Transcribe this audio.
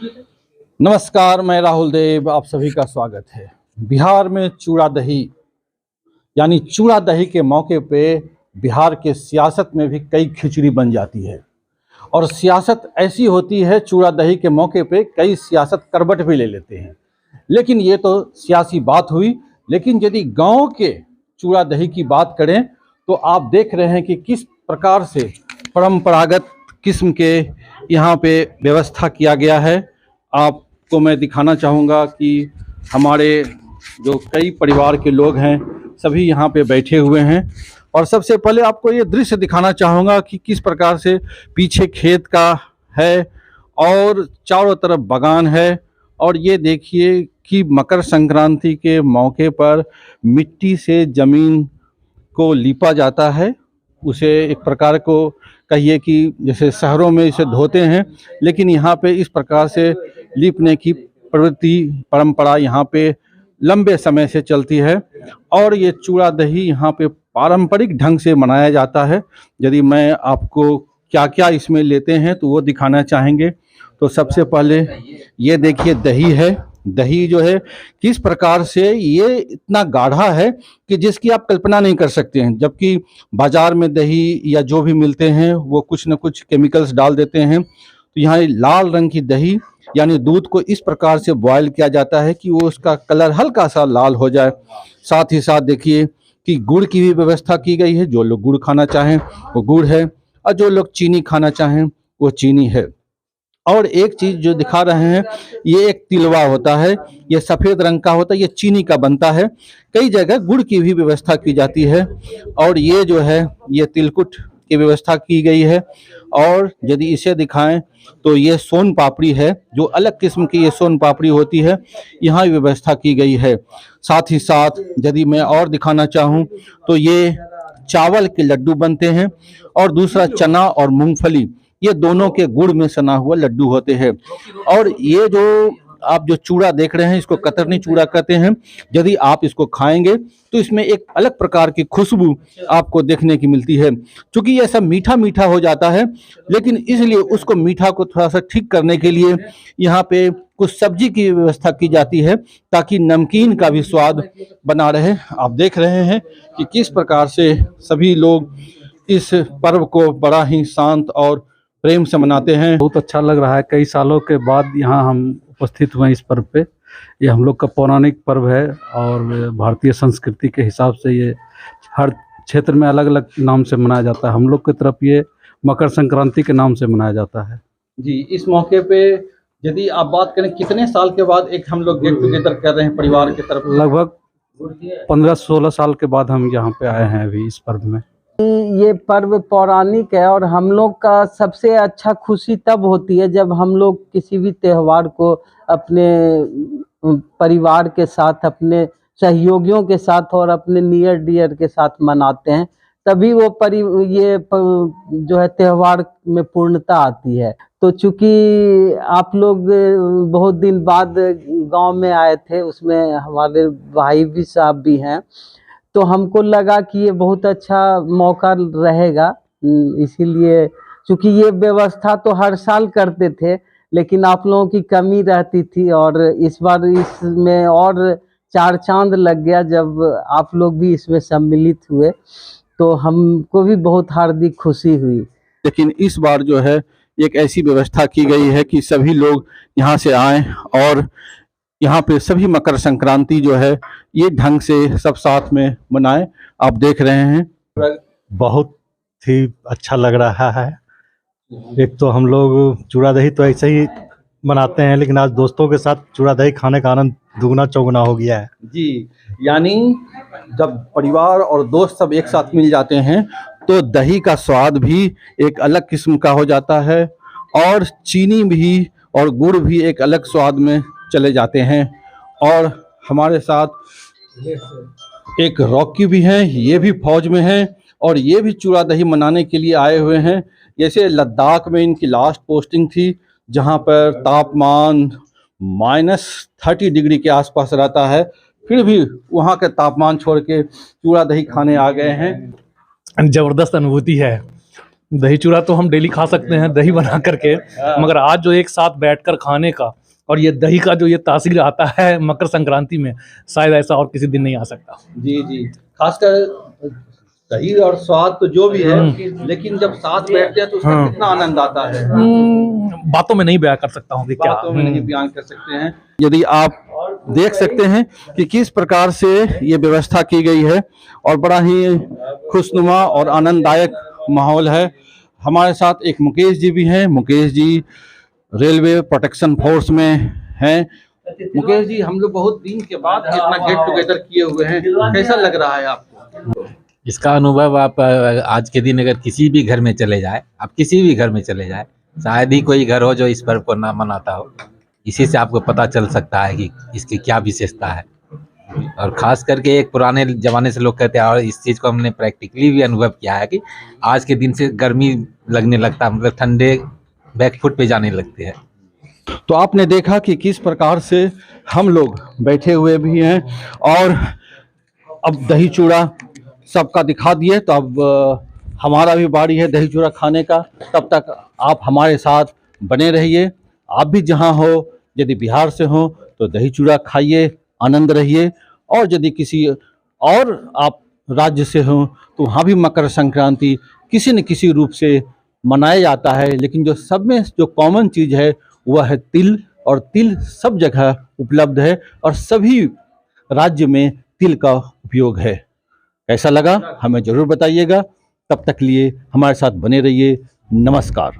नमस्कार, मैं राहुल देव, आप सभी का स्वागत है। बिहार में चूड़ा दही यानी चूड़ा दही के मौके पे बिहार के सियासत में भी कई खिचड़ी बन जाती है और सियासत ऐसी होती है, चूड़ा दही के मौके पे कई सियासत करवट भी ले लेते हैं। लेकिन ये तो सियासी बात हुई। लेकिन यदि गांव के चूड़ा दही की बात करें तो आप देख रहे हैं कि किस प्रकार से परंपरागत किस्म के यहाँ पे व्यवस्था किया गया है। आपको मैं दिखाना चाहूँगा कि हमारे जो कई परिवार के लोग हैं सभी यहाँ पे बैठे हुए हैं और सबसे पहले आपको ये दृश्य दिखाना चाहूँगा कि किस प्रकार से पीछे खेत का है और चारों तरफ बागान है। और ये देखिए कि मकर संक्रांति के मौके पर मिट्टी से ज़मीन को लीपा जाता है। उसे एक प्रकार को कहिए कि जैसे शहरों में इसे धोते हैं, लेकिन यहाँ पे इस प्रकार से लीपने की प्रवृत्ति परंपरा यहाँ पे लंबे समय से चलती है। और ये चूड़ा दही यहाँ पे पारंपरिक ढंग से मनाया जाता है। यदि मैं आपको क्या क्या इसमें लेते हैं तो वो दिखाना चाहेंगे। तो सबसे पहले ये देखिए दही है। दही जो है किस प्रकार से ये इतना गाढ़ा है कि जिसकी आप कल्पना नहीं कर सकते हैं, जबकि बाजार में दही या जो भी मिलते हैं वो कुछ न कुछ केमिकल्स डाल देते हैं। तो यहाँ लाल रंग की दही यानी दूध को इस प्रकार से बॉयल किया जाता है कि वो उसका कलर हल्का सा लाल हो जाए। साथ ही साथ देखिए कि गुड़ की भी व्यवस्था की गई है। जो लोग गुड़ खाना चाहें वो गुड़ है और जो लोग चीनी खाना चाहें वो चीनी है। और एक चीज जो दिखा रहे हैं ये एक तिलवा होता है, ये सफेद रंग का होता है, ये चीनी का बनता है। कई जगह गुड़ की भी व्यवस्था की जाती है। और ये जो है ये तिलकुट की व्यवस्था की गई है। और यदि इसे दिखाएं तो ये सोन पापड़ी है, जो अलग किस्म की ये सोन पापड़ी होती है, यहाँ व्यवस्था की गई है। साथ ही साथ यदि मैं और दिखाना चाहूँ तो ये चावल के लड्डू बनते हैं और दूसरा चना और मूंगफली, ये दोनों के गुड़ में सना हुआ लड्डू होते हैं। और ये जो आप जो चूड़ा देख रहे हैं इसको कतरनी चूड़ा कहते हैं। यदि आप इसको खाएंगे तो इसमें एक अलग प्रकार की खुशबू आपको देखने की मिलती है। क्योंकि ये सब मीठा मीठा हो जाता है, लेकिन इसलिए उसको मीठा को थोड़ा सा ठीक करने के लिए यहाँ पे कुछ सब्जी की व्यवस्था की जाती है ताकि नमकीन का भी स्वाद बना रहे। आप देख रहे हैं कि किस प्रकार से सभी लोग इस पर्व को बड़ा ही शांत और प्रेम से मनाते हैं। बहुत अच्छा लग रहा है। कई सालों के बाद यहाँ हम उपस्थित हुए इस पर्व पे। ये हम लोग का पौराणिक पर्व है और भारतीय संस्कृति के हिसाब से ये हर क्षेत्र में अलग अलग नाम से मनाया जाता है। हम लोग की तरफ ये मकर संक्रांति के नाम से मनाया जाता है। जी, इस मौके पे यदि आप बात करें कितने साल के बाद एक हम लोग गेट टुगेदर कर रहे हैं परिवार की तरफ? लगभग 15-16 साल के बाद हम यहाँ पे आए हैं अभी इस पर्व में। ये पर्व पौराणिक है और हम लोग का सबसे अच्छा खुशी तब होती है जब हम लोग किसी भी त्योहार को अपने परिवार के साथ, अपने सहयोगियों के साथ और अपने नियर डियर के साथ मनाते हैं। तभी वो जो है त्योहार में पूर्णता आती है। तो चूंकि आप लोग बहुत दिन बाद गांव में आए थे, उसमें हमारे भाई भी साहब भी हैं, तो हमको लगा कि ये बहुत अच्छा मौका रहेगा। इसीलिए चूंकि ये व्यवस्था तो हर साल करते थे, लेकिन आप लोगों की कमी रहती थी और इस बार इसमें और चार चांद लग गया जब आप लोग भी इसमें सम्मिलित हुए, तो हमको भी बहुत हार्दिक खुशी हुई। लेकिन इस बार जो है एक ऐसी व्यवस्था की गई है कि सभी लोग यहाँ से आएं और यहाँ पे सभी मकर संक्रांति जो है ये ढंग से सब साथ में मनाएं। आप देख रहे हैं बहुत ही अच्छा लग रहा है। एक तो हम लोग चूड़ा दही तो ऐसे ही मनाते हैं, लेकिन आज दोस्तों के साथ चूड़ा दही खाने का आनंद दुगना चौगुना हो गया है। जी, यानी जब परिवार और दोस्त सब एक साथ मिल जाते हैं तो दही का स्वाद भी एक अलग किस्म का हो जाता है और चीनी भी और गुड़ भी एक अलग स्वाद में चले जाते हैं। और हमारे साथ एक रॉकी भी हैं, ये भी फौज में हैं और ये भी चूड़ा दही मनाने के लिए आए हुए हैं। जैसे लद्दाख में इनकी लास्ट पोस्टिंग थी जहाँ पर तापमान -30 डिग्री के आसपास रहता है, फिर भी वहाँ के तापमान छोड़ के चूड़ा दही खाने आ गए हैं। ज़बरदस्त अनुभूति है। दही चूड़ा तो हम डेली खा सकते हैं दही बना करके, मगर आज जो एक साथ बैठकर खाने का और ये दही का जो ये तासीर आता है मकर संक्रांति में, शायद ऐसा और किसी दिन नहीं आ सकता। जी जी, खासकर दही और स्वाद तो जो भी है, लेकिन जब साथ बैठते हैं तो उसका कितना आनंद आता है, बातों में नहीं बयां कर सकता हूँ कि क्या। बातों में नहीं बयान कर सकते हैं। यदि आप देख सकते हैं कि किस प्रकार से ये व्यवस्था की गई है और बड़ा ही खुशनुमा और आनंददायक माहौल है। हमारे साथ एक मुकेश जी भी हैं। Mukesh ji railway protection force में हैं। मुकेश जी, हम लोग बहुत दिन के बाद इतना गेट टुगेदर किए हुए हैं, कैसा लग रहा है आपको? इसका अनुभव आप आज के दिन अगर किसी भी घर में चले जाए, आप किसी भी घर में चले जाए, शायद ही कोई घर हो जो इस पर्व को ना मनाता हो। इसी से आपको पता चल सकता है कि इसकी क्या विशेषता है। और खास करके एक पुराने ज़माने से लोग कहते हैं, और इस चीज़ को हमने प्रैक्टिकली भी अनुभव किया है कि आज के दिन से गर्मी लगने लगता है, मतलब ठंडे बैकफुट पे जाने लगते हैं। तो आपने देखा कि किस प्रकार से हम लोग बैठे हुए भी हैं और अब दही चूड़ा सबका दिखा दिए, तो अब हमारा भी बारी है दही चूड़ा खाने का। तब तक आप हमारे साथ बने रहिए। आप भी जहां हो, यदि बिहार से हो तो दही चूड़ा खाइए, आनंद रहिए, और यदि किसी और आप राज्य से हो तो वहाँ भी मकर संक्रांति किसी न किसी रूप से मनाया जाता है। लेकिन जो सब में जो कॉमन चीज़ है वह है तिल, और तिल सब जगह उपलब्ध है और सभी राज्य में तिल का उपयोग है। कैसा लगा हमें ज़रूर बताइएगा। तब तक लिए हमारे साथ बने रहिए। नमस्कार।